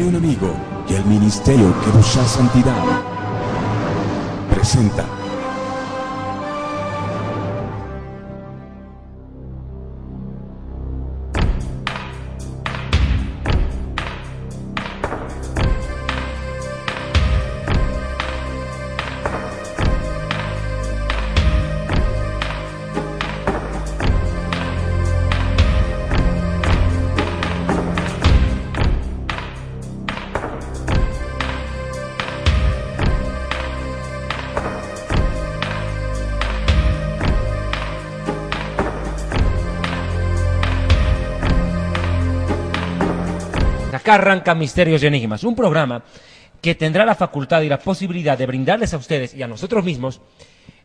Dile un amigo que el ministerio que busca santidad presenta Acá arranca Misterios y Enigmas, un programa que tendrá la facultad y la posibilidad de brindarles a ustedes y a nosotros mismos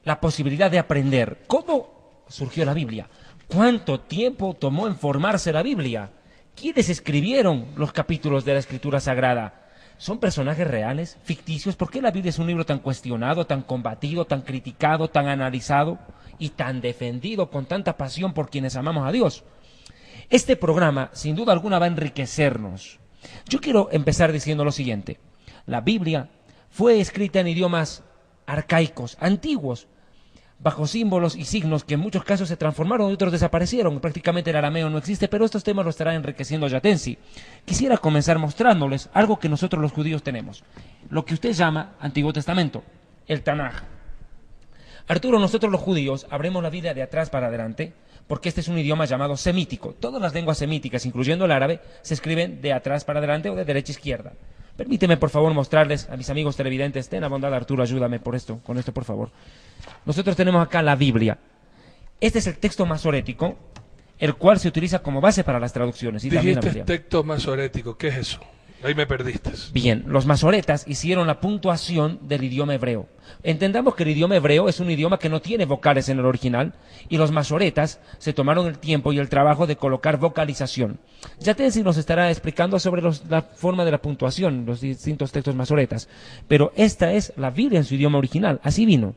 la posibilidad de aprender cómo surgió la Biblia, cuánto tiempo tomó en formarse la Biblia, quiénes escribieron los capítulos de la Escritura Sagrada, son personajes reales, ficticios, ¿por qué la Biblia es un libro tan cuestionado, tan combatido, tan criticado, tan analizado y tan defendido con tanta pasión por quienes amamos a Dios? Este programa, sin duda alguna, va a enriquecernos. Yo quiero empezar diciendo lo siguiente. La Biblia fue escrita en idiomas arcaicos, antiguos, bajo símbolos y signos que en muchos casos se transformaron y otros desaparecieron. Prácticamente el arameo no existe, pero estos temas lo estará enriqueciendo Yatensi. Quisiera comenzar mostrándoles algo que nosotros los judíos tenemos, lo que usted llama Antiguo Testamento, el Tanaj. Arturo, nosotros los judíos abrimos la Biblia de atrás para adelante, porque este es un idioma llamado semítico. Todas las lenguas semíticas, incluyendo el árabe, se escriben de atrás para adelante o de derecha a izquierda. Permíteme, por favor, mostrarles a mis amigos televidentes. Ten la bondad, Arturo, ayúdame con esto, por favor. Nosotros tenemos acá la Biblia. Este es el texto masorético, el cual se utiliza como base para las traducciones. Y también la Biblia. Texto masorético, ¿qué es eso? Ahí me perdiste. Bien, los masoretas hicieron la puntuación del idioma hebreo. Entendamos que el idioma hebreo es un idioma que no tiene vocales en el original y los masoretas se tomaron el tiempo y el trabajo de colocar vocalización. Yatensi nos estará explicando sobre la forma de la puntuación, los distintos textos masoretas, pero esta es la Biblia en su idioma original, así vino.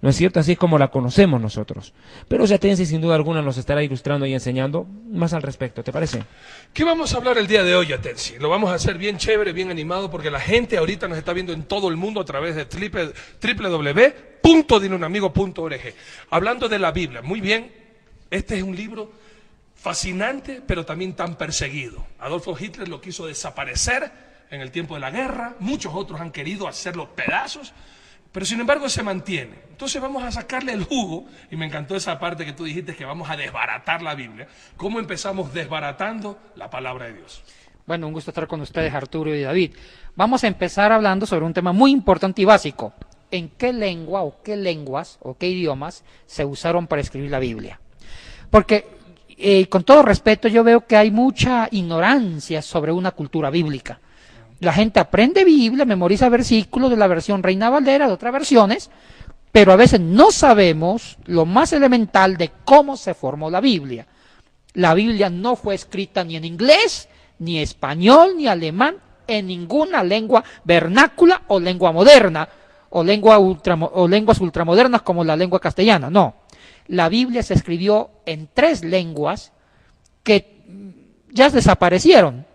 ¿No es cierto? Así es como la conocemos nosotros. Pero Yatensi sin duda alguna nos estará ilustrando y enseñando más al respecto, ¿te parece? ¿Qué vamos a hablar el día de hoy, Yatensi? Lo vamos a hacer bien chévere, bien animado, porque la gente ahorita nos está viendo en todo el mundo a través de www.dileunamigo.org. Hablando de la Biblia, muy bien, este es un libro fascinante, pero también tan perseguido. Adolfo Hitler lo quiso desaparecer en el tiempo de la guerra, muchos otros han querido hacerlo pedazos, pero sin embargo se mantiene. Entonces vamos a sacarle el jugo, y me encantó esa parte que tú dijiste, que vamos a desbaratar la Biblia. ¿Cómo empezamos desbaratando la palabra de Dios? Bueno, un gusto estar con ustedes, Arturo y David. Vamos a empezar hablando sobre un tema muy importante y básico. ¿En qué lengua o qué lenguas o qué idiomas se usaron para escribir la Biblia? Porque, con todo respeto, yo veo que hay mucha ignorancia sobre una cultura bíblica. La gente aprende Biblia, memoriza versículos de la versión Reina Valera, de otras versiones, pero a veces no sabemos lo más elemental de cómo se formó la Biblia. La Biblia no fue escrita ni en inglés, ni español, ni alemán, en ninguna lengua vernácula o lengua moderna, o lenguas ultramodernas como la lengua castellana, no. La Biblia se escribió en 3 lenguas que ya desaparecieron.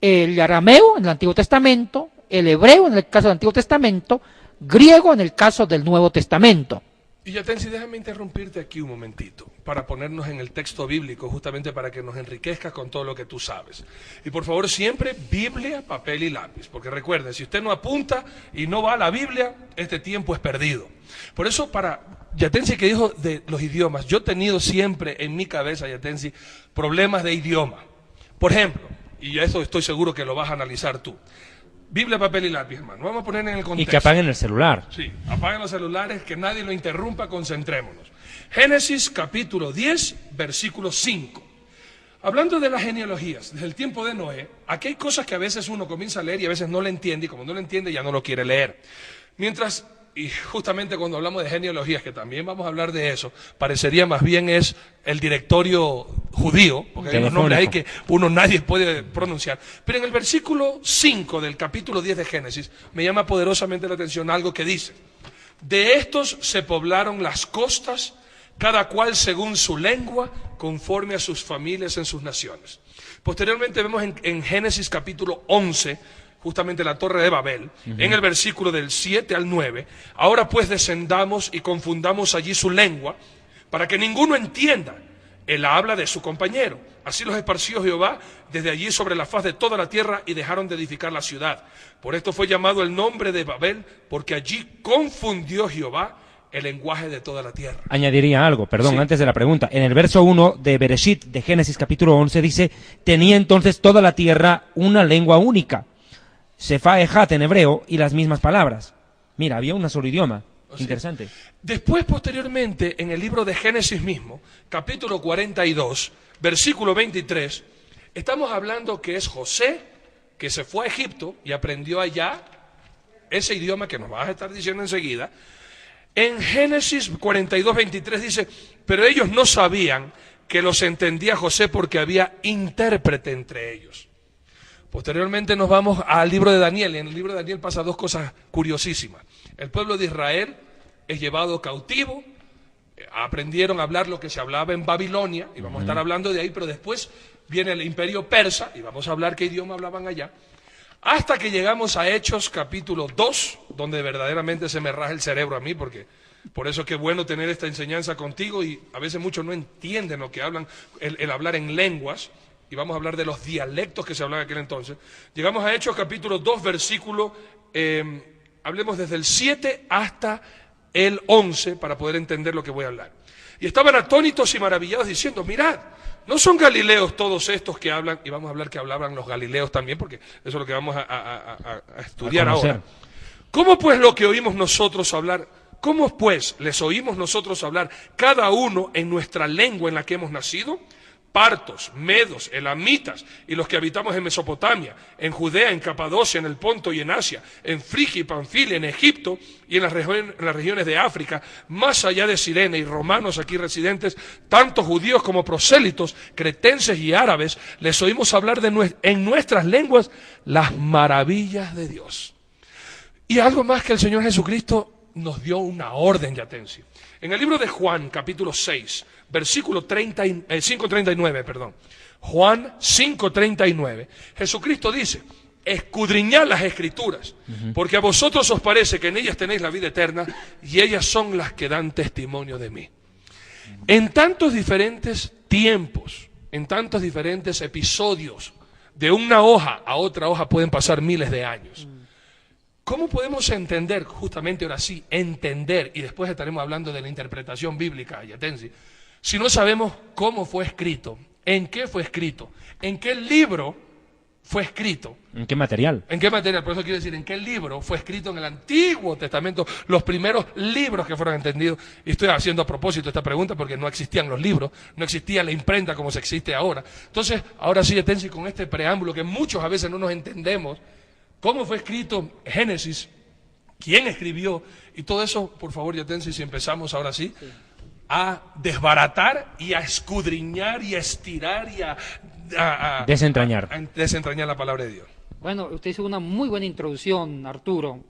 El arameo en el Antiguo Testamento, el hebreo en el caso del Antiguo Testamento, griego en el caso del Nuevo Testamento. Y Yatensi, déjame interrumpirte aquí un momentito, para ponernos en el texto bíblico, justamente para que nos enriquezcas con todo lo que tú sabes. Y por favor, siempre Biblia, papel y lápiz, porque recuerden, si usted no apunta y no va a la Biblia, este tiempo es perdido. Por eso, para Yatensi, que dijo de los idiomas, yo he tenido siempre en mi cabeza, Yatensi, problemas de idioma. Por ejemplo, y eso estoy seguro que lo vas a analizar tú. Biblia, papel y lápiz, hermano. Vamos a poner en el contexto. Y que apaguen el celular. Sí, apaguen los celulares, que nadie lo interrumpa, concentrémonos. Génesis capítulo 10, versículo 5. Hablando de las genealogías, desde el tiempo de Noé, aquí hay cosas que a veces uno comienza a leer y a veces no le entiende, y como no le entiende ya no lo quiere leer. Mientras, y justamente cuando hablamos de genealogías, que también vamos a hablar de eso, parecería más bien es el directorio judío, porque hay unos nombres ahí que nadie puede pronunciar. Pero en el versículo 5 del capítulo 10 de Génesis, me llama poderosamente la atención algo que dice: de estos se poblaron las costas cada cual según su lengua, conforme a sus familias en sus naciones. Posteriormente vemos en Génesis capítulo 11, justamente la Torre de Babel, en el versículo del 7 al 9, ahora pues descendamos y confundamos allí su lengua, para que ninguno entienda el habla de su compañero. Así los esparció Jehová desde allí sobre la faz de toda la tierra y dejaron de edificar la ciudad. Por esto fue llamado el nombre de Babel, porque allí confundió Jehová el lenguaje de toda la tierra. Añadiría algo, perdón, Sí. antes de la pregunta. En el verso 1 de Bereshit, de Génesis capítulo 11, dice, tenía entonces toda la tierra una lengua única, Sefa Ejat en hebreo, y las mismas palabras. Mira, había un solo idioma. Sí. Interesante. Después, posteriormente, en el libro de Génesis mismo, capítulo 42, versículo 23, estamos hablando que es José, que se fue a Egipto y aprendió allá ese idioma que nos vas a estar diciendo enseguida. En Génesis 42, 23 dice, pero ellos no sabían que los entendía José porque había intérprete entre ellos. Posteriormente nos vamos al libro de Daniel, y en el libro de Daniel pasa dos cosas curiosísimas. El pueblo de Israel es llevado cautivo, aprendieron a hablar lo que se hablaba en Babilonia, y vamos a estar hablando de ahí, pero después viene el imperio persa, y vamos a hablar qué idioma hablaban allá, hasta que llegamos a Hechos capítulo 2, donde verdaderamente se me raja el cerebro a mí, porque por eso es que es bueno tener esta enseñanza contigo, y a veces muchos no entienden lo que hablan, el hablar en lenguas, y vamos a hablar de los dialectos que se hablaban en aquel entonces. Llegamos a Hechos capítulo 2, versículo, hablemos desde el 7 hasta el 11, para poder entender lo que voy a hablar. Y estaban atónitos y maravillados diciendo, mirad, ¿no son galileos todos estos que hablan? Y vamos a hablar que hablaban los galileos también, porque eso es lo que vamos a estudiar ahora. ¿Cómo pues lo que oímos nosotros hablar? ¿Cómo pues les oímos nosotros hablar cada uno en nuestra lengua en la que hemos nacido? Partos, medos, elamitas y los que habitamos en Mesopotamia, en Judea, en Capadocia, en el Ponto y en Asia, en Frigia y Panfilia, en Egipto y en las regiones de África, más allá de Cirene y romanos aquí residentes, tanto judíos como prosélitos, cretenses y árabes, les oímos hablar en nuestras lenguas las maravillas de Dios. Y algo más que el Señor Jesucristo nos dio una orden, Yatensi. En el libro de Juan, capítulo 6, versículo 5:39, perdón. Juan 5:39. Jesucristo dice, escudriñad las Escrituras, porque a vosotros os parece que en ellas tenéis la vida eterna, y ellas son las que dan testimonio de mí. En tantos diferentes tiempos, en tantos diferentes episodios, de una hoja a otra hoja pueden pasar miles de años. ¿Cómo podemos entender, justamente ahora sí, entender, y después estaremos hablando de la interpretación bíblica, Yatensi, si no sabemos cómo fue escrito, en qué fue escrito, en qué libro fue escrito? ¿En qué material? ¿En qué material? Por eso quiero decir, ¿en qué libro fue escrito en el Antiguo Testamento? Los primeros libros que fueron entendidos. Y estoy haciendo a propósito esta pregunta porque no existían los libros, no existía la imprenta como se existe ahora. Entonces, ahora sí, Yatensi, con este preámbulo que muchos a veces no nos entendemos, ¿cómo fue escrito Génesis? ¿Quién escribió? Y todo eso, por favor, Yatensi, si empezamos ahora sí, a desbaratar y a escudriñar y a estirar y a desentrañar. A desentrañar la palabra de Dios. Bueno, usted hizo una muy buena introducción, Arturo,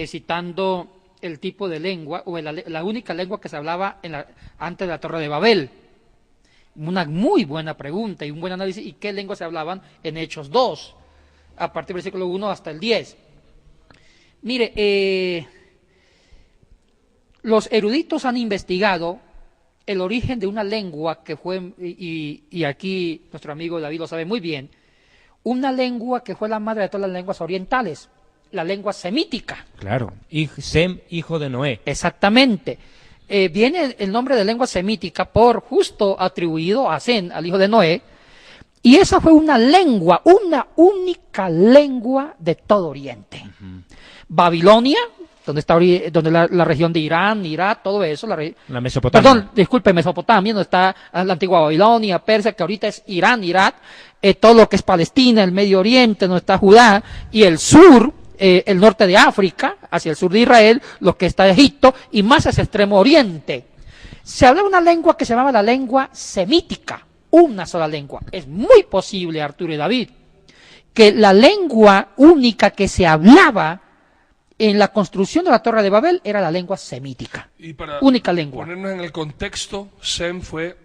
citando el tipo de lengua, o la única lengua que se hablaba antes de la Torre de Babel. Una muy buena pregunta y un buen análisis. ¿Y qué lenguas se hablaban en Hechos 2? A partir del versículo 1 hasta el 10. Mire, los eruditos han investigado el origen de una lengua que fue, y aquí nuestro amigo David lo sabe muy bien, una lengua que fue la madre de todas las lenguas orientales, la lengua semítica. Claro, Sem, hijo de Noé. Exactamente. Viene el nombre de lengua semítica por justo atribuido a Sem, al hijo de Noé, y esa fue una lengua, una única lengua de todo Oriente. Babilonia, donde está la región de Irán, Irak, todo eso. La Mesopotamia. Perdón, disculpe, Mesopotamia, donde está la antigua Babilonia, Persia, que ahorita es Irán, Irak, todo lo que es Palestina, el Medio Oriente, donde está Judá, y el sur, el norte de África, hacia el sur de Israel, lo que está Egipto, y más hacia el extremo oriente. Se hablaba una lengua que se llamaba la lengua semítica, una sola lengua. Es muy posible, Arturo y David, que la lengua única que se hablaba en la construcción de la Torre de Babel era la lengua semítica, Y para única lengua. ponernos en el contexto, Sem fue,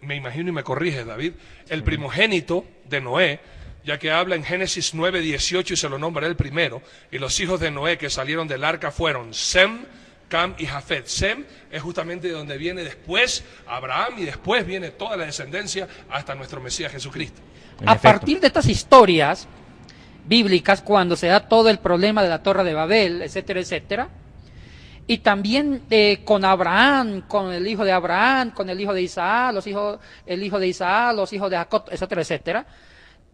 me imagino y me corrige David, el primogénito de Noé, ya que habla en Génesis 9:18 y se lo nombra el primero, y los hijos de Noé que salieron del arca fueron Sem, Cam y Jafet. Sem es justamente de donde viene después Abraham y después viene toda la descendencia hasta nuestro Mesías Jesucristo. En A efecto. partir de estas historias bíblicas, cuando se da todo el problema de la Torre de Babel, etcétera, etcétera, y también con Abraham, con el hijo de Abraham, con el hijo de Isaac, el hijo de Isaac, los hijos de Jacob, etcétera, etcétera,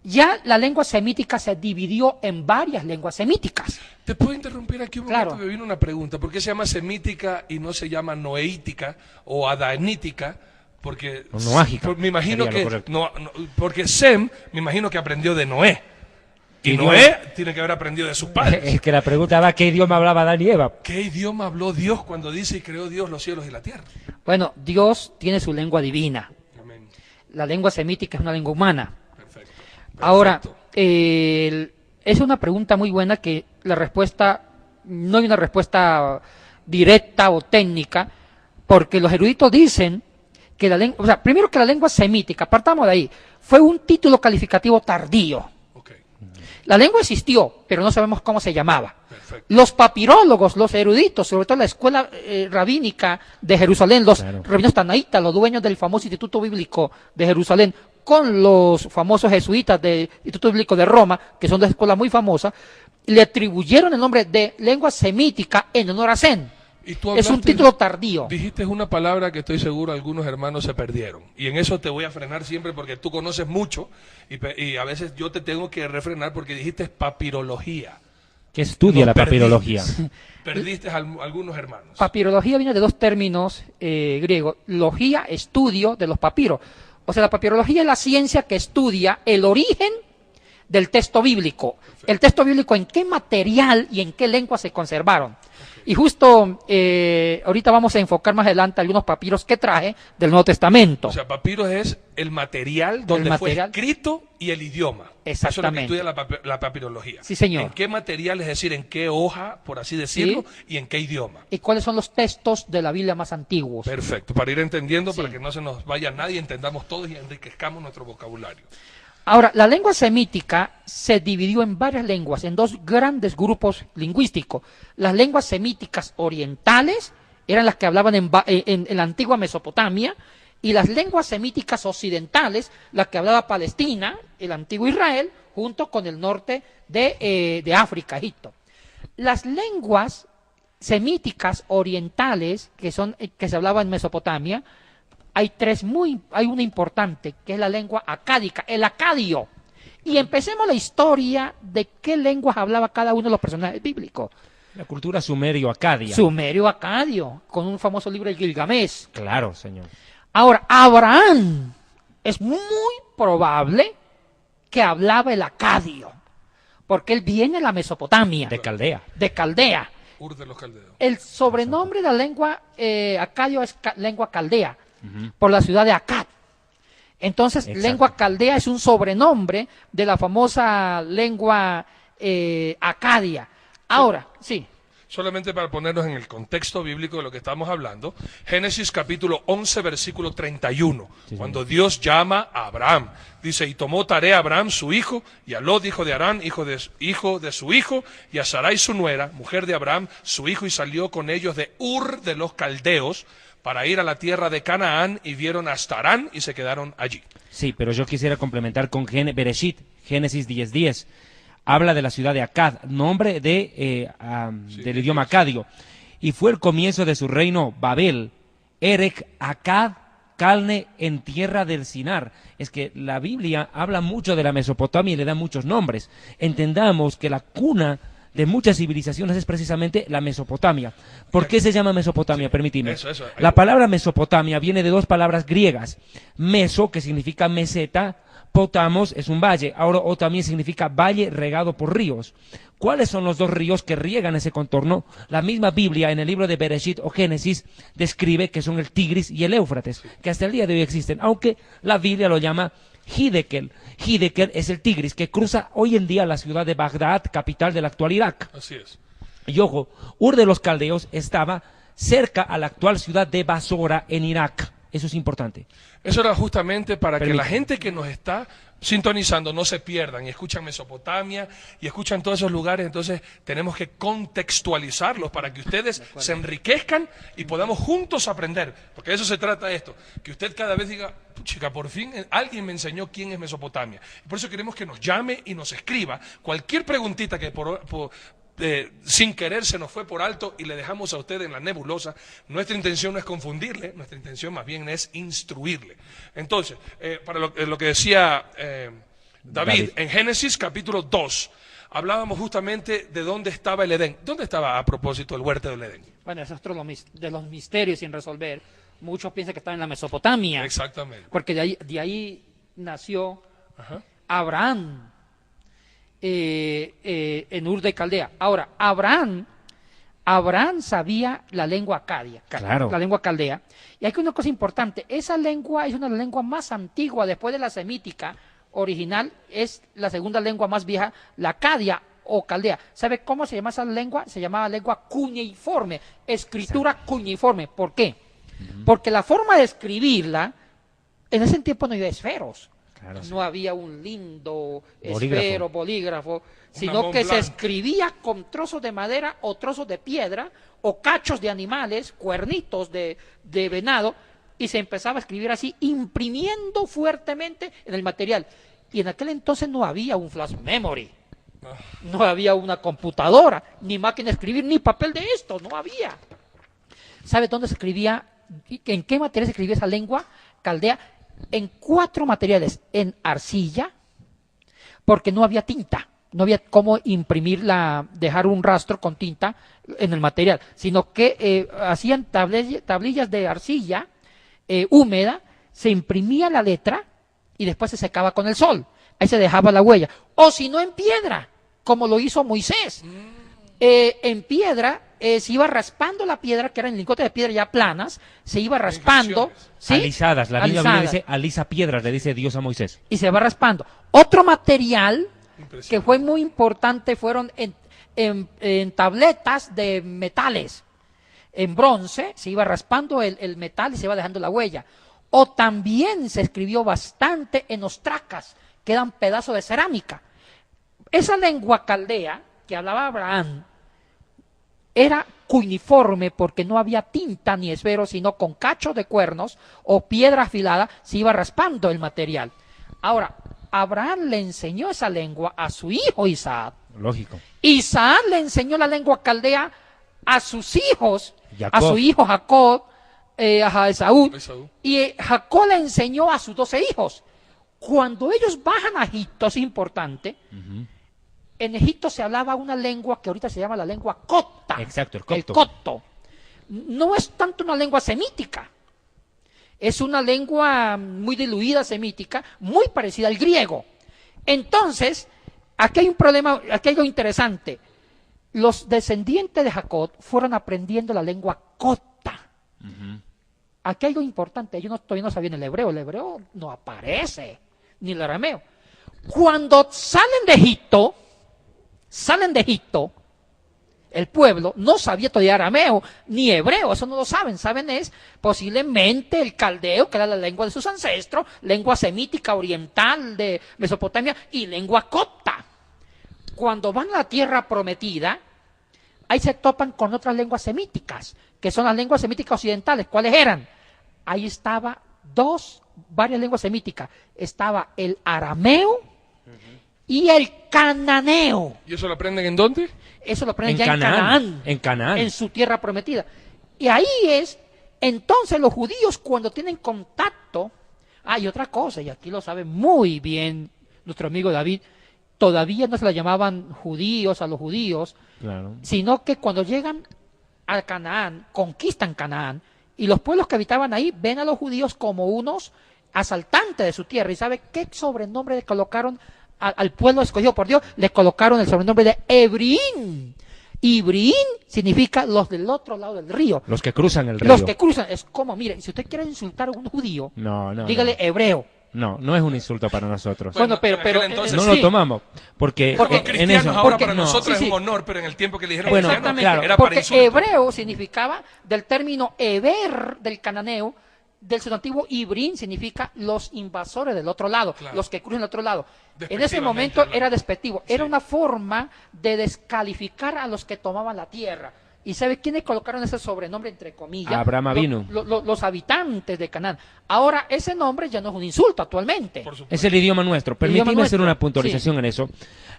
ya la lengua semítica se dividió en varias lenguas semíticas. ¿Te puedo interrumpir aquí un Claro. momento? Me vino una pregunta. ¿Por qué se llama semítica y no se llama noeítica o adanítica? Porque O noágica, me imagino sería lo que correcto. porque Sem me imagino que aprendió de Noé. Y ¿Qué Noé idioma? tiene que haber aprendido de sus padres. Es que la pregunta va, ¿qué idioma hablaba Adán y Eva? ¿Qué idioma habló Dios cuando dice y creó Dios los cielos y la tierra? Bueno, Dios tiene su lengua divina. Amén. La lengua semítica es una lengua humana. Perfecto. Ahora, Perfecto. es una pregunta muy buena que la respuesta, no hay una respuesta directa o técnica, porque los eruditos dicen que la lengua, o sea, primero que la lengua semítica, partamos de ahí, fue un título calificativo tardío. Ok. La lengua existió, pero no sabemos cómo se llamaba. Perfecto. Los papirólogos, los eruditos, sobre todo la escuela rabínica de Jerusalén, los Claro. rabinos tanaítas, los dueños del famoso Instituto Bíblico de Jerusalén, con los famosos jesuitas del Instituto Bíblico de Roma, que son dos escuelas muy famosas, le atribuyeron el nombre de lengua semítica en honor a Sem. Y tú Es un hablaste- título tardío. Dijiste una palabra que estoy seguro algunos hermanos se perdieron. Y en eso te voy a frenar siempre porque tú conoces mucho y a veces yo te tengo que refrenar porque dijiste papirología. ¿Qué estudia Nos la papirología? Perdiste algunos hermanos. Papirología viene de dos términos griegos. Logía, estudio de los papiros. O sea, la papirología es la ciencia que estudia el origen del texto bíblico. El texto bíblico, en qué material y en qué lengua se conservaron. Y justo ahorita vamos a enfocar más adelante algunos papiros que traje del Nuevo Testamento. O sea, papiro es el material donde material. fue escrito y el idioma. Eso es lo que Exactamente. estudia la papirología. Sí, señor. ¿En qué material, es decir, en qué hoja, por así decirlo, y en qué idioma? ¿Y cuáles son los textos de la Biblia más antiguos? Perfecto, para ir entendiendo, Sí. para que no se nos vaya nadie, entendamos todos y enriquezcamos nuestro vocabulario. Ahora, la lengua semítica se dividió en varias lenguas, en dos grandes grupos lingüísticos. Las lenguas semíticas orientales eran las que hablaban en la antigua Mesopotamia, y las lenguas semíticas occidentales, las que hablaba Palestina, el antiguo Israel, junto con el norte de África, Egipto. Las lenguas semíticas orientales, que se hablaba en Mesopotamia, hay una importante, que es la lengua acádica, el acadio. Y empecemos la historia de qué lenguas hablaba cada uno de los personajes bíblicos. La cultura sumerio-acadia. Sumerio acadio, con un famoso libro de Gilgamesh. Claro, señor. Ahora, Abraham es muy probable que hablaba el acadio, porque él viene de la Mesopotamia, De Caldea. de Caldea. Ur de los caldeos. El sobrenombre de la lengua acadio es lengua caldea, por la ciudad de Akkad. Entonces, Exacto. lengua caldea es un sobrenombre de la famosa lengua acadia. Ahora, sí, Solamente para ponernos en el contexto bíblico de lo que estamos hablando, Génesis capítulo 11, versículo 31, cuando Dios llama a Abraham, dice, y tomó tarea a Abraham su hijo, y a Lot, hijo de Harán, hijo de su hijo, y a Sarai su nuera, mujer de Abraham, su hijo, y salió con ellos de Ur de los Caldeos, para ir a la tierra de Canaán, y vieron hasta Harán, y se quedaron allí. Sí, pero yo quisiera complementar con Bereshit, Génesis 10:10. Habla de la ciudad de Akkad, nombre del idioma acadio. Y fue el comienzo de su reino Babel, Erech, Akkad, Calne, en tierra del Sinar. Es que la Biblia habla mucho de la Mesopotamia y le da muchos nombres. Entendamos que la cuna de muchas civilizaciones es precisamente la Mesopotamia. ¿Por qué se llama Mesopotamia? Permíteme. eso, ahí La voy. palabra Mesopotamia viene de dos palabras griegas. Meso, que significa meseta, potamos es un valle, ahora o también significa valle regado por ríos. ¿Cuáles son los dos ríos que riegan ese contorno? La misma Biblia en el libro de Bereshit o Génesis describe que son el Tigris y el Éufrates, que hasta el día de hoy existen, aunque la Biblia lo llama Hiddekel. Hiddekel es el Tigris que cruza hoy en día la ciudad de Bagdad, capital del actual Irak. Así es. Y ojo, Ur de los Caldeos estaba cerca a la actual ciudad de Basora en Irak. Eso es importante. Eso era justamente para que la Permítame. gente que nos está sintonizando no se pierdan y escuchan Mesopotamia y escuchan todos esos lugares. Entonces tenemos que contextualizarlos para que ustedes se enriquezcan y podamos juntos aprender. Porque de eso se trata esto. Que usted cada vez diga, chica, por fin alguien me enseñó quién es Mesopotamia. Y por eso queremos que nos llame y nos escriba cualquier preguntita que sin querer se nos fue por alto y le dejamos a usted en la nebulosa. Nuestra intención no es confundirle, nuestra intención más bien es instruirle. Entonces, para lo que decía David, en Génesis capítulo 2, hablábamos justamente de dónde estaba el Edén. ¿Dónde estaba a propósito el huerto del Edén? Bueno, eso es otro de los misterios sin resolver. Muchos piensan que estaba en la Mesopotamia. Exactamente. Porque de ahí nació Ajá. Abraham. En Ur de Caldea. Ahora, Abraham sabía la lengua acadia, Claro. la lengua caldea. Y hay una cosa importante, esa lengua es una de las lenguas más antiguas después de la semítica original, es la segunda lengua más vieja, la acadia o caldea. ¿Sabe cómo se llama esa lengua? Se llamaba lengua cuneiforme, escritura cuneiforme. ¿Por qué? Porque la forma de escribirla, en ese tiempo no había esferos. Claro, sí. No había un lindo Bolígrafo. esfero, bolígrafo, sino Mont que se Blanc. escribía con trozos de madera o trozos de piedra o cachos de animales, cuernitos de venado, y se empezaba a escribir así, imprimiendo fuertemente en el material. Y en aquel entonces no había un flash memory, no había una computadora, ni máquina de escribir, ni papel de esto, no había. ¿Sabe dónde se escribía? ¿En qué material se escribía esa lengua caldea? En 4 materiales: en arcilla, porque no había tinta, no había cómo imprimirla, dejar un rastro con tinta en el material, sino que hacían tablillas de arcilla húmeda, se imprimía la letra y después se secaba con el sol, ahí se dejaba la huella, o si no en piedra, como lo hizo Moisés. En piedra, se iba raspando la piedra, que eran lingotes de piedra ya planas, se iba raspando, ¿sí? Alisadas. La Biblia Alisadas. dice alisa piedras, le dice Dios a Moisés. Y se va raspando. Otro material que Impresionante. fue muy importante fueron en tabletas de metales. En bronce se iba raspando el metal y se iba dejando la huella. O también se escribió bastante en ostracas, que eran pedazos de cerámica. Esa lengua caldea que hablaba Abraham era cuneiforme porque no había tinta ni esfero, sino con cachos de cuernos o piedra afilada se iba raspando el material. Ahora, Abraham le enseñó esa lengua a su hijo Isaac. Lógico. Isaac le enseñó la lengua caldea a sus hijos, Jacob. a su hijo Jacob, a Esaú, Esaú. y Jacob le enseñó a sus 12 hijos. Cuando ellos bajan a Egipto, es importante, en Egipto se hablaba una lengua que ahorita se llama la lengua copta. Exacto, el copto. El copto. No es tanto una lengua semítica, es una lengua muy diluida semítica, muy parecida al griego. Entonces, aquí hay un problema, aquí hay algo interesante. Los descendientes de Jacob fueron aprendiendo la lengua copta. Aquí hay algo importante, ellos todavía no sabían el hebreo no aparece, ni el arameo. Cuando salen de Egipto, el pueblo no sabía todavía arameo ni hebreo, eso no lo saben es posiblemente el caldeo, que era la lengua de sus ancestros, lengua semítica oriental de Mesopotamia y lengua copta. Cuando van a la tierra prometida, ahí se topan con otras lenguas semíticas, que son las lenguas semíticas occidentales. ¿Cuáles eran? Ahí estaba varias lenguas semíticas. Estaba el arameo y el cananeo. ¿Y eso lo aprenden en dónde? Eso lo aprenden En ya Canaán. en En Canaán. en su tierra prometida. Y ahí es, entonces los judíos cuando tienen contacto, hay otra cosa, y aquí lo sabe muy bien nuestro amigo David, todavía no se la llamaban judíos a los judíos, Claro. sino que cuando llegan a Canaán, conquistan Canaán, y los pueblos que habitaban ahí ven a los judíos como unos asaltantes de su tierra. ¿Y sabe qué sobrenombre le colocaron al pueblo escogido por Dios? Le colocaron el sobrenombre de Hebrín. Ibrín significa los del otro lado del río. Los que cruzan el río. Los que cruzan. Es como, mire, si usted quiere insultar a un judío, No. dígale hebreo. No, no es un insulto para nosotros. Bueno, pero en aquel entonces No sí. lo tomamos, porque Como en cristianos eso... ahora porque para no. nosotros Sí, es sí. un honor, pero en el tiempo que le dijeron Bueno, cristiano, Exactamente, era para porque insulto. hebreo significaba del término Eber del cananeo, del sustantivo Ibrín significa los invasores del otro lado, Claro. los que cruzan del otro lado. En ese Despectivamente momento hablando. era despectivo, era Sí. una forma de descalificar a los que tomaban la tierra. ¿Y sabe quiénes colocaron ese sobrenombre entre comillas? Abraham Avinu. Los habitantes de Canaán. Ahora, ese nombre ya no es un insulto actualmente. Por supuesto. Es el idioma nuestro. idioma Permíteme hacer nuestro, una puntualización en eso.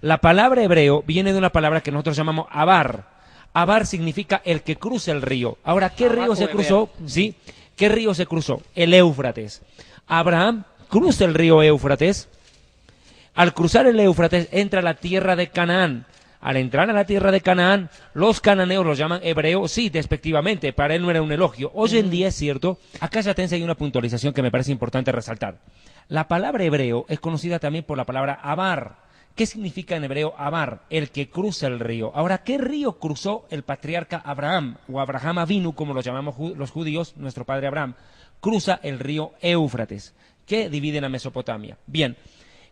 La palabra hebreo viene de una palabra que nosotros llamamos abar. Abar significa el que cruza el río. Ahora, ¿qué Abar río o se Eber. cruzó? ¿Sí? ¿Qué río se cruzó? El Éufrates. Abraham cruza el río Éufrates. Al cruzar el Éufrates entra a la tierra de Canaán. Al entrar a la tierra de Canaán, los cananeos los llaman hebreos, sí, despectivamente, para él no era un elogio. Hoy en día es cierto, acá ya te enseño una puntualización que me parece importante resaltar. La palabra hebreo es conocida también por la palabra abar. ¿Qué significa en hebreo abar? El que cruza el río. Ahora, ¿qué río cruzó el patriarca Abraham, o Abraham Avinu, como lo llamamos los judíos, nuestro padre Abraham? Cruza el río Éufrates, que divide la Mesopotamia. Bien.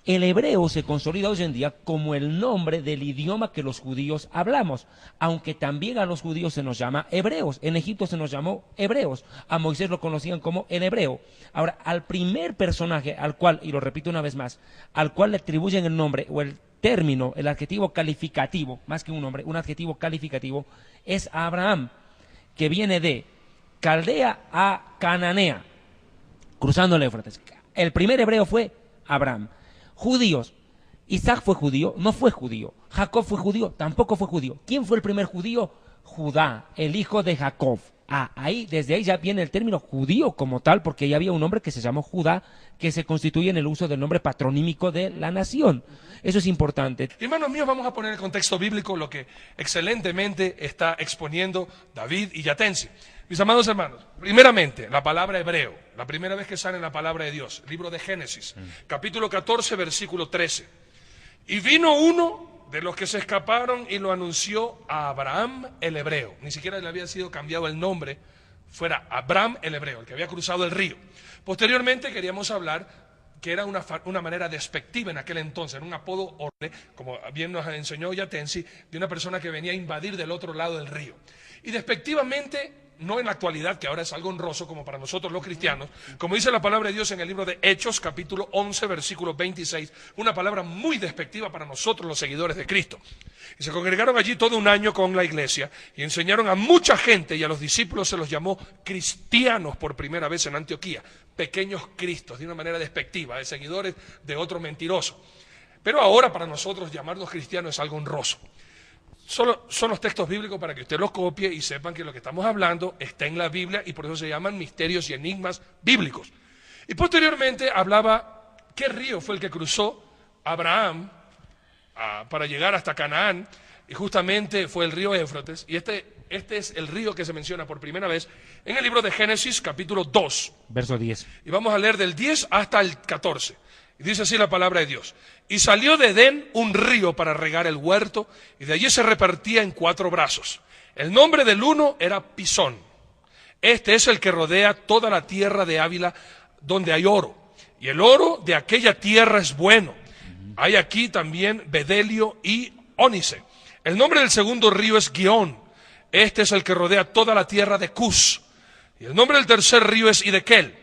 El hebreo se consolida hoy en día como el nombre del idioma que los judíos hablamos, aunque también a los judíos se nos llama hebreos. En Egipto se nos llamó hebreos, a Moisés lo conocían como el hebreo. Ahora, al primer personaje al cual, y lo repito una vez más, al cual le atribuyen el nombre o el término, el adjetivo calificativo, más que un nombre, un adjetivo calificativo, es Abraham, que viene de Caldea a Cananea, cruzando el Éufrates. El primer hebreo fue Abraham. Judíos. Isaac fue judío, no fue judío. Jacob fue judío, tampoco fue judío. ¿Quién fue el primer judío? Judá, el hijo de Jacob. Desde ahí ya viene el término judío como tal, porque ya había un hombre que se llamó Judá, que se constituye en el uso del nombre patronímico de la nación. Eso es importante. Hermanos míos, vamos a poner en el contexto bíblico lo que excelentemente está exponiendo David y Yatensi. Mis amados hermanos, primeramente, la palabra hebreo, la primera vez que sale en la palabra de Dios, libro de Génesis, capítulo 14, versículo 13. Y vino uno de los que se escaparon y lo anunció a Abraham el hebreo. Ni siquiera le había sido cambiado el nombre, fuera Abraham el hebreo, el que había cruzado el río. Posteriormente queríamos hablar que era una manera despectiva en aquel entonces, era un apodo horrible, como bien nos enseñó Yatensi, de una persona que venía a invadir del otro lado del río. Y despectivamente, no en la actualidad, que ahora es algo honroso como para nosotros los cristianos, como dice la palabra de Dios en el libro de Hechos, capítulo 11, versículo 26, una palabra muy despectiva para nosotros los seguidores de Cristo. Y se congregaron allí todo un año con la iglesia y enseñaron a mucha gente, y a los discípulos se los llamó cristianos por primera vez en Antioquía, pequeños cristos, de una manera despectiva, de seguidores de otro mentiroso. Pero ahora para nosotros llamarnos cristianos es algo honroso. Solo son los textos bíblicos para que usted los copie y sepan que lo que estamos hablando está en la Biblia y por eso se llaman misterios y enigmas bíblicos. Y posteriormente hablaba qué río fue el que cruzó Abraham para llegar hasta Canaán, y justamente fue el río Éufrates, y este es el río que se menciona por primera vez en el libro de Génesis capítulo 2. Verso 10. Y vamos a leer del 10 hasta el 14. Y dice así la palabra de Dios. Y salió de Edén un río para regar el huerto, y de allí se repartía en 4 brazos. El nombre del uno era Pisón. Este es el que rodea toda la tierra de Ávila, donde hay oro. Y el oro de aquella tierra es bueno. Hay aquí también bedelio y ónice. El nombre del segundo río es Gihón. Este es el que rodea toda la tierra de Cus. Y el nombre del tercer río es Hidekel.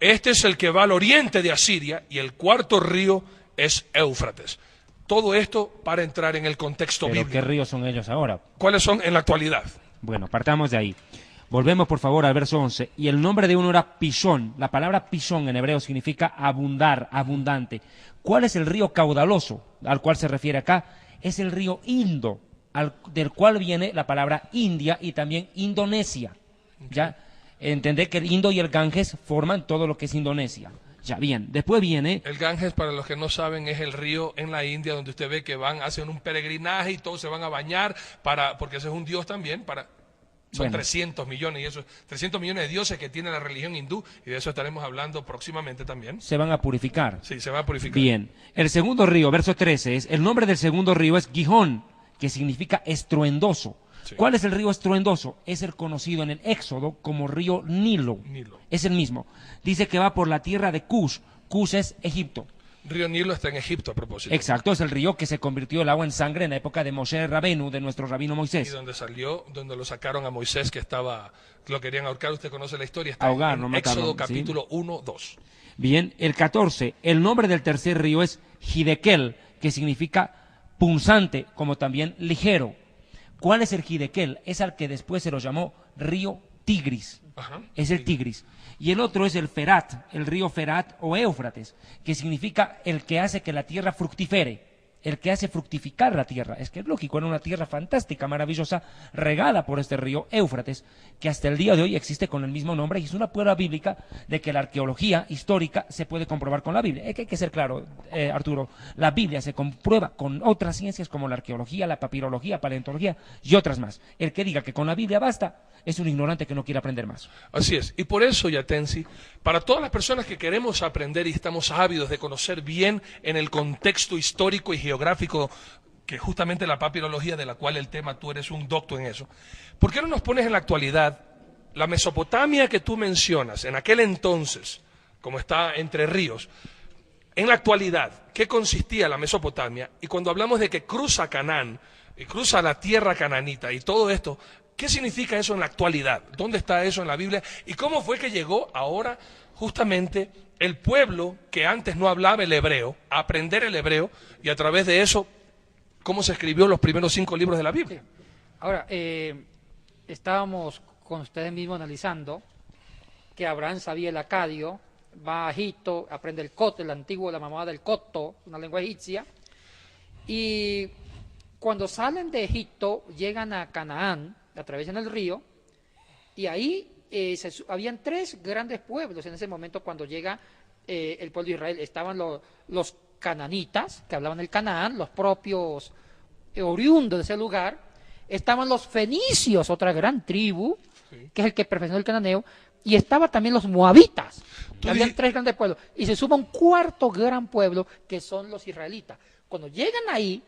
Este es el que va al oriente de Asiria, y el cuarto río es Éufrates. Todo esto para entrar en el contexto ¿Pero bíblico. qué ríos son ellos ahora? ¿Cuáles son en la actualidad? Bueno, partamos de ahí. Volvemos por favor al verso 11. Y el nombre de uno era Pishón. La palabra Pishón en hebreo significa abundar, abundante. ¿Cuál es el río caudaloso al cual se refiere acá? Es el río Indo, del cual viene la palabra India y también Indonesia. ¿Ya? Entender que el Indo y el Ganges forman todo lo que es Indonesia. Ya, bien. Después viene... El Ganges, para los que no saben, es el río en la India donde usted ve que hacen un peregrinaje y todos se van a bañar, porque ese es un dios también, son 300 millones, y eso 300 millones de dioses que tiene la religión hindú, y de eso estaremos hablando próximamente también. Se van a purificar. Sí, se va a purificar. Bien. El segundo río, verso 13, el nombre del segundo río es Gihón, que significa estruendoso. Sí. ¿Cuál es el río estruendoso? Es el conocido en el Éxodo como río Nilo. Nilo. Es el mismo. Dice que va por la tierra de Cush. Cus es Egipto. Río Nilo está en Egipto, a propósito. Exacto, es el río que se convirtió el agua en sangre en la época de Moshe Rabenu, de nuestro rabino Y Moisés. donde salió, donde lo sacaron a Moisés, que lo querían ahorcar. Usted conoce la historia. Está Ahogar, en no matarlo, Éxodo sí. capítulo 1, 2. Bien, el 14, el nombre del tercer río es Hidekel, que significa punzante, como también ligero. ¿Cuál es el Hidekel? Es al que después se lo llamó río Tigris. Ajá. Es el Tigris. Y el otro es el Ferat, el río Ferat o Éufrates, que significa el que hace que la tierra fructifere, el que hace fructificar la tierra. Es que es lógico, era una tierra fantástica, maravillosa, regada por este río Éufrates, que hasta el día de hoy existe con el mismo nombre y es una prueba bíblica de que la arqueología histórica se puede comprobar con la Biblia. Es que hay que ser claro, Arturo, la Biblia se comprueba con otras ciencias como la arqueología, la papirología, paleontología y otras más. El que diga que con la Biblia basta es un ignorante que no quiere aprender más. Así es. Y por eso, Yatensi, para todas las personas que queremos aprender y estamos ávidos de conocer bien en el contexto histórico y geográfico, que justamente la papirología, de la cual el tema, tú eres un doctor en eso, ¿por qué no nos pones en la actualidad la Mesopotamia que tú mencionas, en aquel entonces, como está Entre Ríos, en la actualidad, qué consistía la Mesopotamia? Y cuando hablamos de que cruza Canaán, y cruza la tierra cananita y todo esto, ¿qué significa eso en la actualidad? ¿Dónde está eso en la Biblia? ¿Y cómo fue que llegó ahora justamente el pueblo que antes no hablaba el hebreo a aprender el hebreo y a través de eso, cómo se escribió los primeros 5 libros de la Biblia? Sí. Ahora, estábamos con ustedes mismos analizando que Abraham sabía el acadio, va a Egipto, aprende el coto, el antiguo, la mamá del coto, una lengua egipcia, y cuando salen de Egipto llegan a Canaán, atraviesan el río, y ahí habían 3 grandes pueblos en ese momento cuando llega el pueblo de Israel. Estaban los cananitas, que hablaban el Canaán, los propios oriundos de ese lugar. Estaban los fenicios, otra gran tribu, que es el que perfeccionó el cananeo, y estaba también los moabitas. Habían 3 grandes pueblos, y se suma un 4.º gran pueblo, que son los israelitas. Cuando llegan ahí,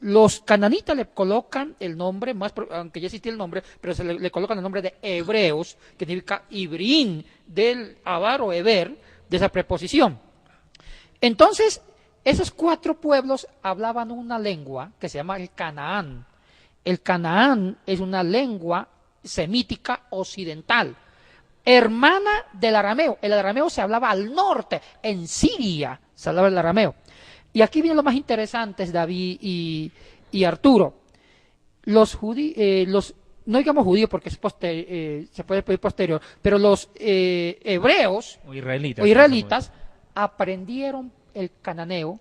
los cananitas le colocan el nombre, aunque ya existía el nombre, pero le colocan el nombre de hebreos, que significa ibrín, del avar o eber, de esa preposición. Entonces, esos 4 pueblos hablaban una lengua que se llama el Canaán. El Canaán es una lengua semítica occidental, hermana del arameo. El arameo se hablaba al norte, en Siria se hablaba el arameo. Y aquí viene lo más interesante, David y Arturo. Los judíos, no digamos judíos porque se puede pedir posterior, pero los hebreos O o israelitas. israelitas aprendieron el cananeo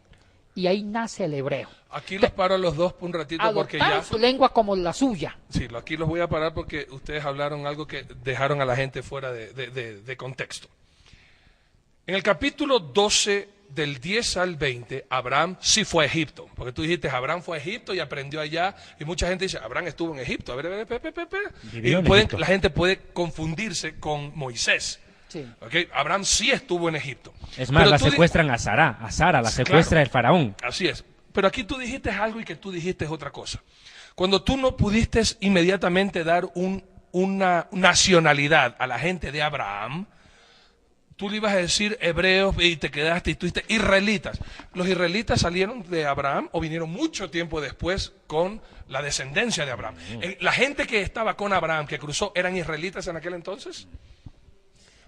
y ahí nace el hebreo. Aquí los paro a los dos por un ratito porque Adoptaron ya... su lengua como la suya. Sí, aquí los voy a parar porque ustedes hablaron algo que dejaron a la gente fuera de contexto. En el capítulo 12, del 10 al 20, Abraham sí fue a Egipto. Porque tú dijiste, Abraham fue a Egipto y aprendió allá. Y mucha gente dice, Abraham estuvo en Egipto. A ver. Vivió en Y Egipto. la gente puede confundirse con Moisés. Sí. ¿Okay? Abraham sí estuvo en Egipto. Es más, Pero la tú secuestran a Sara la Sí, secuestra claro. el faraón. Así es. Pero aquí tú dijiste algo y que tú dijiste otra cosa. Cuando tú no pudiste inmediatamente dar una nacionalidad a la gente de Abraham, tú le ibas a decir hebreos y te quedaste y tú dijiste israelitas. ¿Los israelitas salieron de Abraham o vinieron mucho tiempo después con la descendencia de Abraham? ¿La gente que estaba con Abraham, que cruzó, eran israelitas en aquel entonces?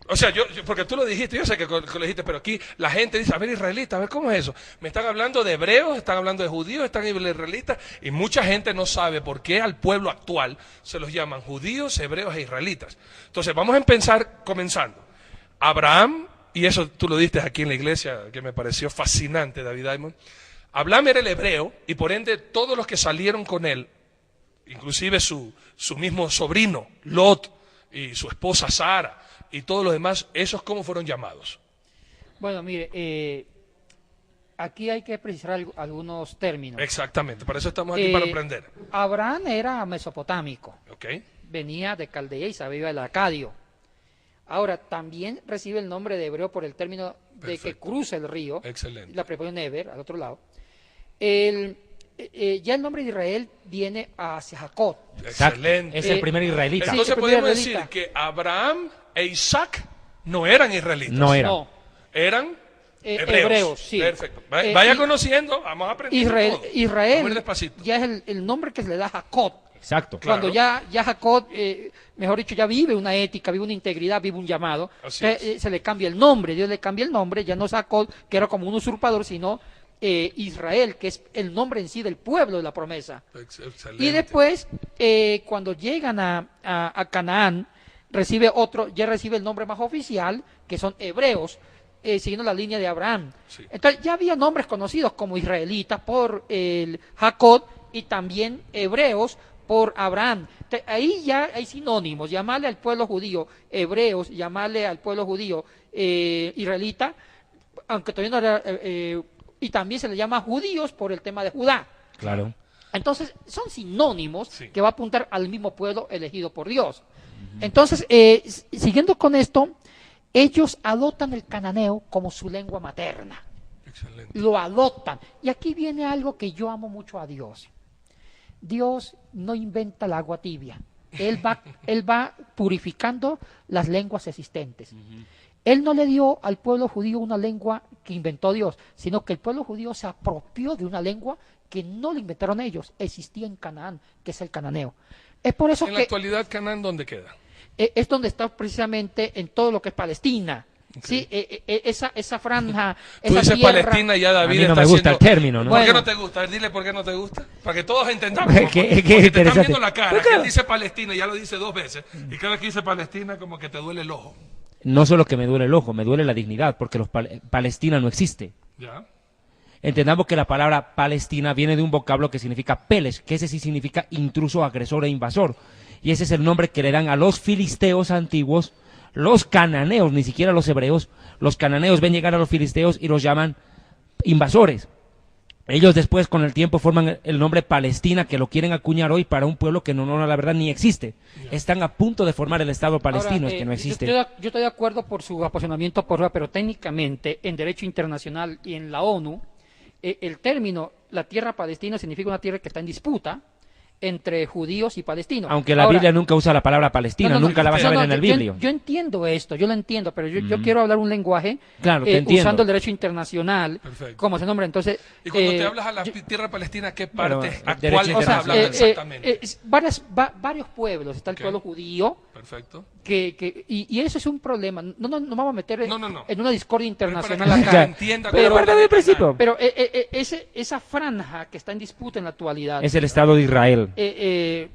O sea, porque tú lo dijiste, yo sé que lo dijiste, pero aquí la gente dice, a ver, israelita, a ver, ¿cómo es eso? Me están hablando de hebreos, están hablando de judíos, están israelitas, y mucha gente no sabe por qué al pueblo actual se los llaman judíos, hebreos e israelitas. Entonces, vamos a empezar comenzando. Abraham, y eso tú lo diste aquí en la iglesia, que me pareció fascinante, David Diamond. Abraham era el hebreo, y por ende todos los que salieron con él, inclusive su mismo sobrino, Lot, y su esposa Sara, y todos los demás, ¿esos cómo fueron llamados? Bueno, mire, aquí hay que precisar algunos términos. Exactamente, para eso estamos aquí, para aprender. Abraham era mesopotámico, ¿Ok? venía de Caldea y sabía el acadio. Ahora, también recibe el nombre de hebreo por el término de Perfecto. que cruza el río, Excelente. la preposición Eber, al otro lado. Ya el nombre de Israel viene hacia Jacob. Exacto. Excelente. Es el primer israelita. Sí, Entonces el primer podemos israelita. decir que Abraham e Isaac no eran israelitas. No era. No, Eran Hebreos, sí. Perfecto. Vaya conociendo, vamos a aprender. Israel, Vamos a Israel ir despacito. ya es el nombre que se le da a Jacob. Exacto. Claro. Cuando ya Jacob, mejor dicho, ya vive una ética, vive una integridad, vive un llamado, Así se le cambia el nombre, Dios le cambia el nombre, ya no es Jacob, que era como un usurpador, sino Israel, que es el nombre en sí del pueblo de la promesa. Excelente. Y después, cuando llegan a Canaán, ya recibe el nombre más oficial, que son hebreos, siguiendo la línea de Abraham. Sí. Entonces ya había nombres conocidos como israelitas por Jacob y también hebreos por Abraham. Entonces, ahí ya hay sinónimos, llamarle al pueblo judío hebreos, llamarle al pueblo judío israelita, aunque todavía no era, y también se le llama judíos por el tema de Judá. Claro. Entonces, son sinónimos Sí. que va a apuntar al mismo pueblo elegido por Dios. Entonces, siguiendo con esto, ellos adoptan el cananeo como su lengua materna. Excelente. Lo adoptan. Y aquí viene algo que yo amo mucho a Dios. Dios no inventa el agua tibia. Él va purificando las lenguas existentes. Él no le dio al pueblo judío una lengua que inventó Dios, sino que el pueblo judío se apropió de una lengua que no la inventaron ellos, existía en Canaán, que es el cananeo. Es por eso En la que actualidad, Canaán, ¿dónde queda? es donde está precisamente en todo lo que es Palestina. Sí, esa franja, Tú esa dices tierra. Palestina y ya A David mí no está me gusta haciendo- el término, ¿no? ¿Por qué Bueno. no te gusta? A ver, dile por qué no te gusta. Para que todos entendamos. Qué Porque te interesante. están viendo la cara. Pero Que claro. él dice Palestina y ya lo dice 2 veces. Y cada vez que dice Palestina, como que te duele el ojo. No solo que me duele el ojo, me duele la dignidad, porque Palestina no existe. ¿Ya? Entendamos que la palabra Palestina viene de un vocablo que significa peles, que ese sí significa intruso, agresor e invasor. Y ese es el nombre que le dan a los filisteos antiguos, los cananeos, ni siquiera los hebreos. Los cananeos ven llegar a los filisteos y los llaman invasores. Ellos después, con el tiempo, forman el nombre Palestina, que lo quieren acuñar hoy para un pueblo que no, la verdad, ni existe. Están a punto de formar el Estado palestino, Ahora, es que no existe. Yo estoy de acuerdo por su apasionamiento por pero técnicamente en derecho internacional y en la ONU, el término la tierra palestina significa una tierra que está en disputa entre judíos y palestinos. Aunque la Ahora, Biblia nunca usa la palabra Palestina, nunca la vas a ver en el Biblio. Yo entiendo esto, yo lo entiendo, pero yo quiero hablar un lenguaje Claro, te entiendo. usando el derecho internacional Perfecto. como se nombra. Entonces, Y cuando te hablas a la tierra palestina, ¿qué parte, a cuál derecho estás hablando internacional. exactamente? varios pueblos. Está el Ok. pueblo judío, Perfecto. y eso es un problema. No vamos a meter No. en una discordia internacional Para que acá. entienda Pero cómo parte del principio. Pero esa franja que está en disputa en la actualidad, Es el Estado de Israel.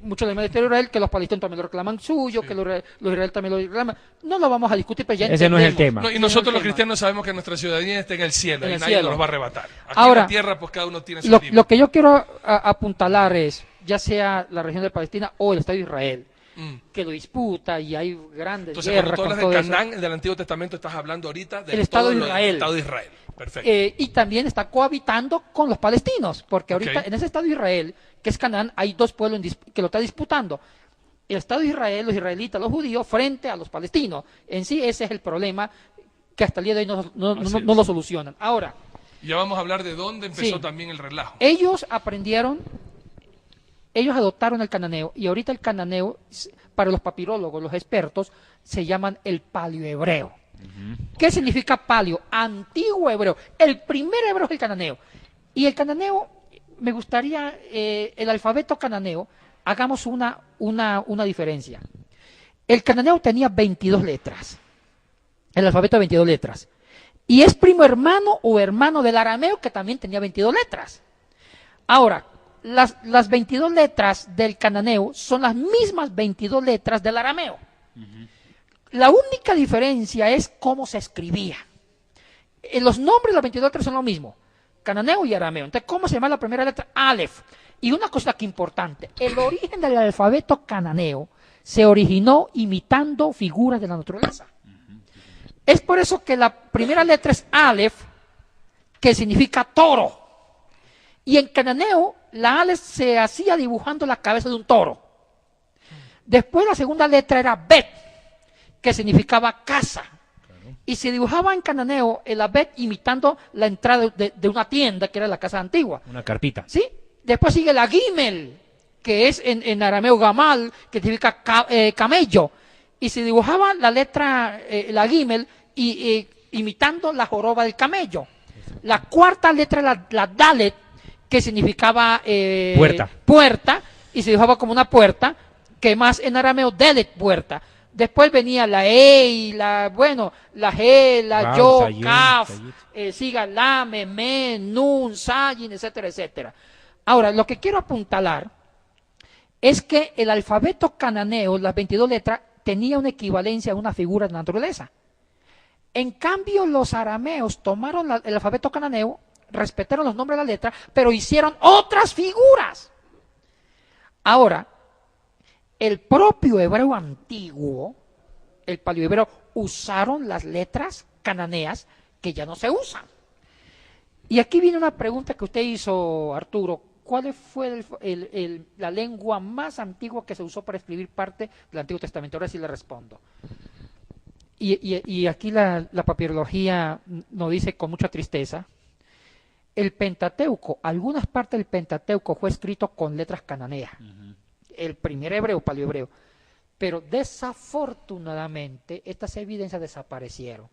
muchos le de Israel, que los palestinos también lo reclaman suyo, que los israelíes también lo reclaman. No lo vamos a discutir, pero ya Ese no es el entendemos. tema. No, y Ese nosotros no es los el tema. cristianos sabemos que nuestra ciudadanía está en el cielo En y el nadie cielo. nos los va a arrebatar. Aquí Ahora, en la tierra, pues cada uno tiene su libro. Lo que yo quiero apuntalar es, ya sea la región de Palestina o el Estado de Israel, que lo disputa y hay grandes Entonces, cuando guerras tú con hablas todo de eso. Canaán del Antiguo Testamento, estás hablando ahorita del El Estado todo de lo del Israel. Estado de Israel. Perfecto. Y también está cohabitando con los palestinos, porque ahorita Ok. en ese Estado de Israel, que es Canaán, hay dos pueblos que lo está disputando. El Estado de Israel, los israelitas, los judíos, frente a los palestinos. En sí ese es el problema que hasta el día de hoy Así no es. lo solucionan. Ahora, Ya vamos a hablar de dónde empezó Sí. también el relajo. ellos adoptaron el cananeo, y ahorita el cananeo, para los papirólogos, los expertos, se llaman el paleohebreo. ¿Qué significa paleo? Antiguo hebreo. El primer hebreo es el cananeo. Y el cananeo, me gustaría, el alfabeto cananeo, hagamos una diferencia. El cananeo tenía 22 letras. El alfabeto de 22 letras. Y es primo hermano o hermano del arameo, que también tenía 22 letras. Ahora, las 22 letras del cananeo son las mismas 22 letras del arameo. La única diferencia es cómo se escribía. Los nombres de las 22 letras son lo mismo, cananeo y arameo. Entonces, ¿cómo se llama la primera letra? Aleph. Y una cosa que importante, el origen del alfabeto cananeo se originó imitando figuras de la naturaleza. Es por eso que la primera letra es Aleph, que significa toro. Y en cananeo, la Aleph se hacía dibujando la cabeza de un toro. Después la segunda letra era Bet, que significaba casa. Y se dibujaba en cananeo el Bet imitando la entrada de una tienda, que era la casa antigua. Una carpita. ¿Sí? Después sigue la Gimel, que es en arameo gamal, que significa camello. Y se dibujaba la letra, la Gimel, y imitando la joroba del camello. La cuarta letra era la Dalet, que significaba puerta, y se dibujaba como una puerta, que más en arameo Delet, puerta. Después venía la E, la G, la Yo, Kaf, Siga, Lame, Men, Nun, Sayin, etcétera, etcétera. Ahora, lo que quiero apuntalar es que el alfabeto cananeo, las 22 letras, tenía una equivalencia a una figura de naturaleza. En cambio, los arameos tomaron el alfabeto cananeo, respetaron los nombres de la letra, pero hicieron otras figuras. Ahora, el propio hebreo antiguo, el paleohebreo, usaron las letras cananeas que ya no se usan. Y aquí viene una pregunta que usted hizo, Arturo. ¿Cuál fue la lengua más antigua que se usó para escribir parte del Antiguo Testamento? Ahora sí le respondo. Y aquí la papirología nos dice con mucha tristeza, el Pentateuco, algunas partes del Pentateuco fue escrito con letras cananeas. El primer hebreo, paleohebreo. Pero desafortunadamente estas evidencias desaparecieron.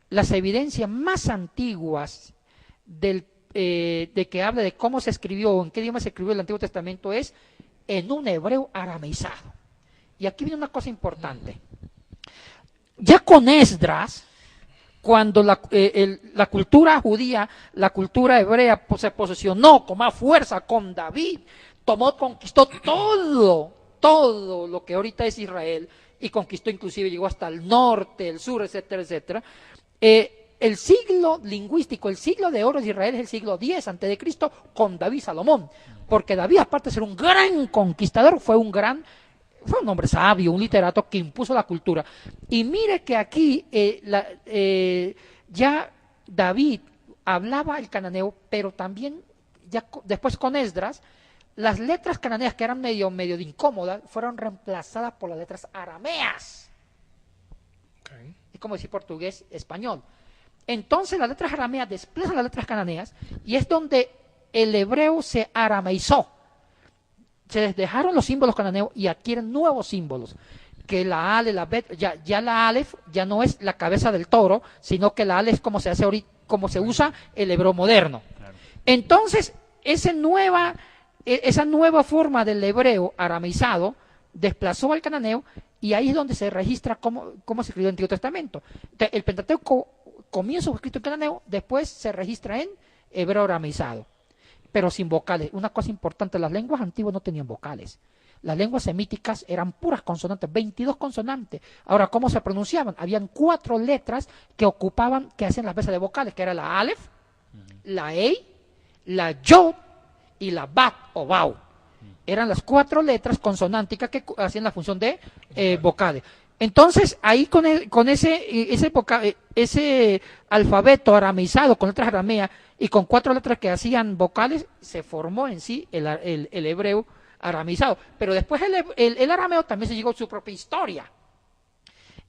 Las evidencias más antiguas de que habla de cómo se escribió o en qué idioma se escribió el Antiguo Testamento es en un hebreo arameizado. Y aquí viene una cosa importante. Ya con Esdras, cuando la cultura judía, la cultura hebrea se posesionó con más fuerza con David, conquistó todo lo que ahorita es Israel, y conquistó inclusive, llegó hasta el norte, el sur, etcétera, etcétera. El siglo lingüístico, el siglo de oro de Israel es el siglo X a.C. con David Salomón, porque David, aparte de ser un gran conquistador, fue un hombre sabio, un literato que impuso la cultura. Y mire que aquí ya David hablaba el cananeo, pero también ya después con Esdras, las letras cananeas que eran medio de incómodas fueron reemplazadas por las letras arameas. Okay. Es como decir portugués, español. Entonces las letras arameas desplazan las letras cananeas y es donde el hebreo se arameizó. Se dejaron los símbolos cananeos y adquieren nuevos símbolos. Que la Ale, la Bet, ya la Aleph ya no es la cabeza del toro, sino que la Aleph es como se hace ahorita, como se usa el hebreo moderno. Claro. Entonces, esa nueva forma del hebreo arameizado desplazó al cananeo y ahí es donde se registra cómo se escribió el Antiguo Testamento. Entonces, el Pentateuco comienza escrito en cananeo, después se registra en hebreo arameizado, pero sin vocales. Una cosa importante, las lenguas antiguas no tenían vocales. Las lenguas semíticas eran puras consonantes, 22 consonantes. Ahora, ¿cómo se pronunciaban? Habían 4 letras que hacían las veces de vocales, que era la Aleph, la Ei, la Yod y la Bat o Bau. Eran las 4 letras consonánticas que hacían la función de vocales. Entonces, ahí con ese alfabeto arameizado, con letras arameas y con 4 letras que hacían vocales, se formó en sí el hebreo arameizado. Pero después el arameo también se llegó a su propia historia.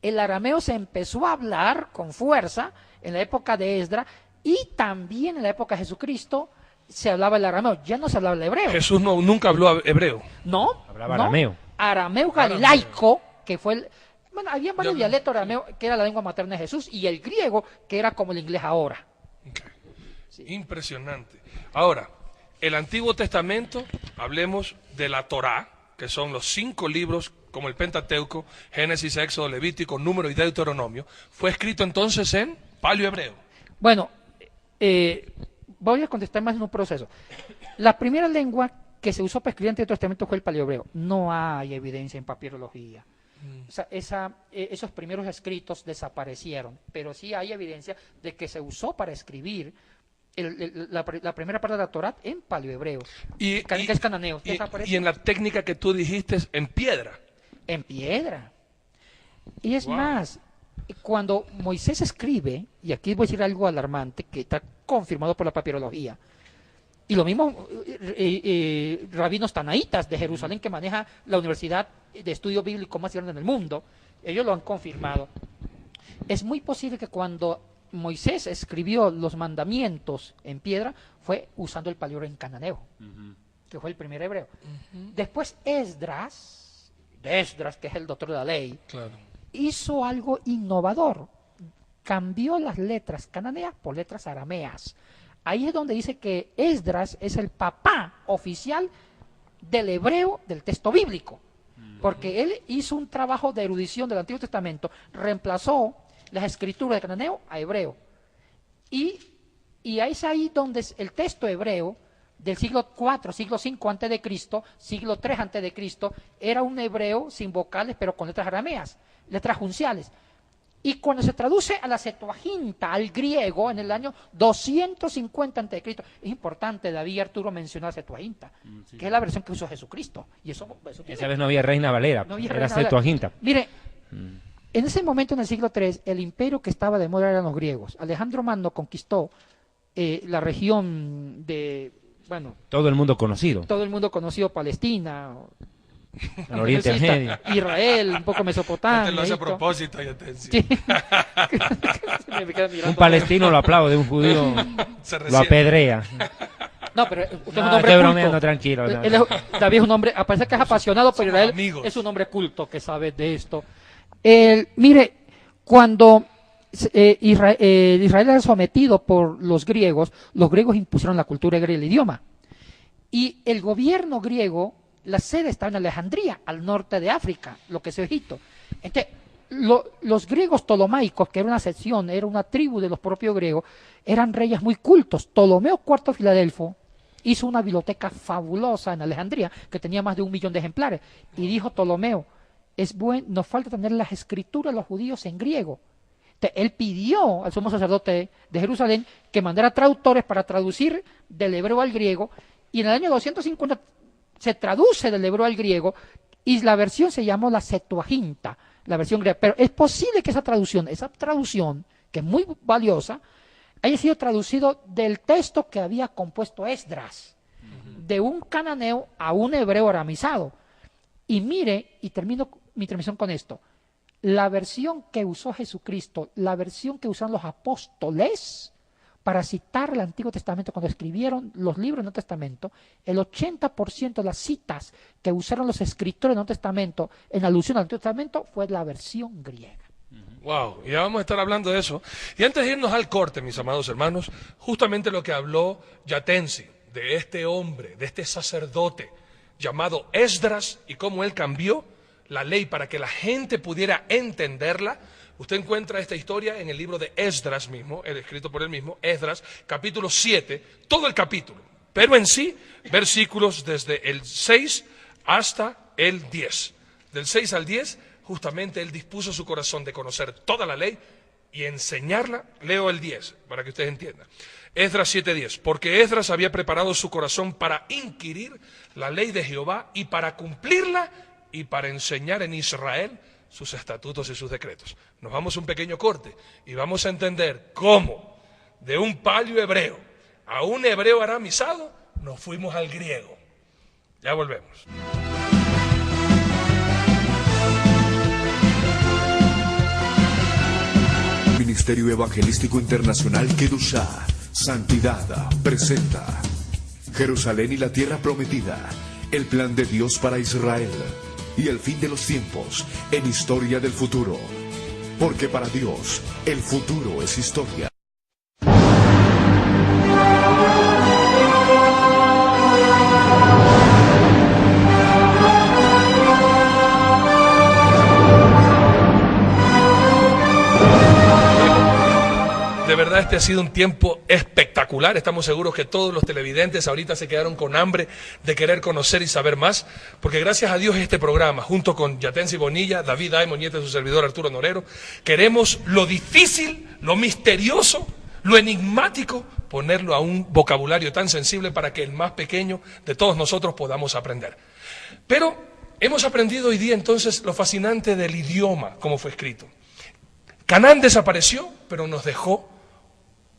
El arameo se empezó a hablar con fuerza en la época de Esdras y también en la época de Jesucristo se hablaba el arameo, ya no se hablaba el hebreo. Jesús nunca habló hebreo. No, hablaba arameo. Arameo galilaico, que fue había varios dialectos arameo, que era la lengua materna de Jesús, y el griego, que era como el inglés ahora. Okay. Sí. Impresionante. Ahora, el Antiguo Testamento, hablemos de la Torá, que son los 5 libros, como el Pentateuco, Génesis, Éxodo, Levítico, Número y Deuteronomio, fue escrito entonces en paleohebreo. Bueno, voy a contestar más en un proceso. La primera lengua que se usó para escribir el Antiguo Testamento fue el paleohebreo. No hay evidencia en papirología. O sea, esos primeros escritos desaparecieron, pero sí hay evidencia de que se usó para escribir la primera parte de la Torá en paleohebreo, que es cananeo. Y en la técnica que tú dijiste, en piedra. En piedra. Y es más, cuando Moisés escribe, y aquí voy a decir algo alarmante que está confirmado por la papirología, y lo mismo rabinos tanaítas de Jerusalén, que maneja la universidad de estudio bíblico más grande en el mundo, ellos lo han confirmado. Es muy posible que cuando Moisés escribió los mandamientos en piedra, fue usando el paleohebreo en cananeo, que fue el primer hebreo. Después Esdras, que es el doctor de la ley, hizo algo innovador. cambió las letras cananeas por letras arameas. Ahí es donde dice que Esdras es el papá oficial del hebreo del texto bíblico, porque él hizo un trabajo de erudición del Antiguo Testamento, reemplazó las escrituras de cananeo a hebreo, y es ahí donde el texto hebreo del siglo IV, siglo V antes de Cristo, siglo III antes de Cristo, era un hebreo sin vocales pero con letras arameas, letras junciales. Y cuando se traduce a la Septuaginta, al griego, en el año 250 a.C., es importante, David y Arturo mencionó la Septuaginta, que es la versión que usó Jesucristo. Y eso esa vez no había Reina Valera, no había era Reina Valera. Septuaginta. Mire, en ese momento, en el siglo III, el imperio que estaba de moda eran los griegos. Alejandro Magno conquistó la región de, bueno... Todo el mundo conocido. Todo el mundo conocido, Palestina... El Oriente Medio. Israel, un poco Mesopotamia. Lo hace a propósito, ya te decía. Sí. Un palestino lo aplaude, un judío lo apedrea. No, pero usted es un No, hombre estoy culto. bromeando, tranquilo. David es un hombre, a pesar que es apasionado por Israel, amigos. es un hombre culto que sabe de esto. Mire, cuando Israel era sometido por los griegos impusieron la cultura griega y el idioma. Y el gobierno griego, la sede estaba en Alejandría, al norte de África, lo que es Egipto. Entonces, los griegos ptolomaicos, que era una sección, era una tribu de los propios griegos, eran reyes muy cultos. Ptolomeo IV Filadelfo hizo una biblioteca fabulosa en Alejandría, que tenía más de 1 millón de ejemplares. Y dijo Ptolomeo, nos falta tener las escrituras de los judíos en griego. Entonces, él pidió al sumo sacerdote de Jerusalén que mandara traductores para traducir del hebreo al griego, y en el año 250 se traduce del hebreo al griego, y la versión se llamó la Septuaginta, la versión griega. Pero es posible que esa traducción, que es muy valiosa, haya sido traducido del texto que había compuesto Esdras, de un cananeo a un hebreo aramizado. Y mire, y termino mi transmisión con esto, la versión que usó Jesucristo, la versión que usaron los apóstoles para citar el Antiguo Testamento cuando escribieron los libros del Nuevo Testamento, el 80% de las citas que usaron los escritores del Nuevo Testamento en alusión al Antiguo Testamento fue la versión griega. Wow, y ya vamos a estar hablando de eso. Y antes de irnos al corte, mis amados hermanos, justamente lo que habló Yatensi, de este hombre, de este sacerdote llamado Esdras, y cómo él cambió la ley para que la gente pudiera entenderla. Usted encuentra esta historia en el libro de Esdras mismo, escrito por él mismo, Esdras, capítulo 7, todo el capítulo, pero en sí, versículos desde el 6 hasta el 10. Del 6 al 10, justamente él dispuso su corazón de conocer toda la ley y enseñarla. Leo el 10, para que ustedes entiendan. Esdras 7:10, porque Esdras había preparado su corazón para inquirir la ley de Jehová y para cumplirla y para enseñar en Israel sus estatutos y sus decretos. Nos vamos a un pequeño corte y vamos a entender cómo de un palio hebreo a un hebreo aramizado nos fuimos al griego. Ya volvemos. Ministerio Evangelístico Internacional Kedushá, Santidad, presenta Jerusalén y la Tierra Prometida, el plan de Dios para Israel y el fin de los tiempos en Historia del Futuro. Porque para Dios, el futuro es historia. De verdad, este ha sido un tiempo espectacular. Estamos seguros que todos los televidentes ahorita se quedaron con hambre de querer conocer y saber más, porque gracias a Dios este programa, junto con Yatensi Bonilla, David Daimon y su servidor Arturo Norero, queremos lo difícil, lo misterioso, lo enigmático, ponerlo a un vocabulario tan sensible para que el más pequeño de todos nosotros podamos aprender. Pero hemos aprendido hoy día entonces lo fascinante del idioma, como fue escrito. Canaán desapareció, pero nos dejó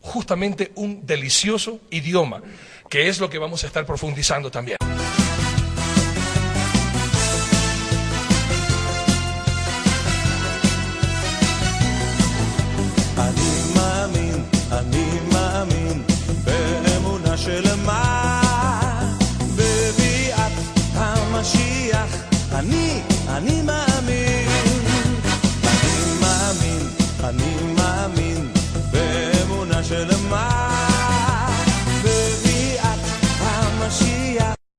justamente un delicioso idioma, que es lo que vamos a estar profundizando también. אני מאמין באמונה שלמה בביאת המשיח. אני מאמין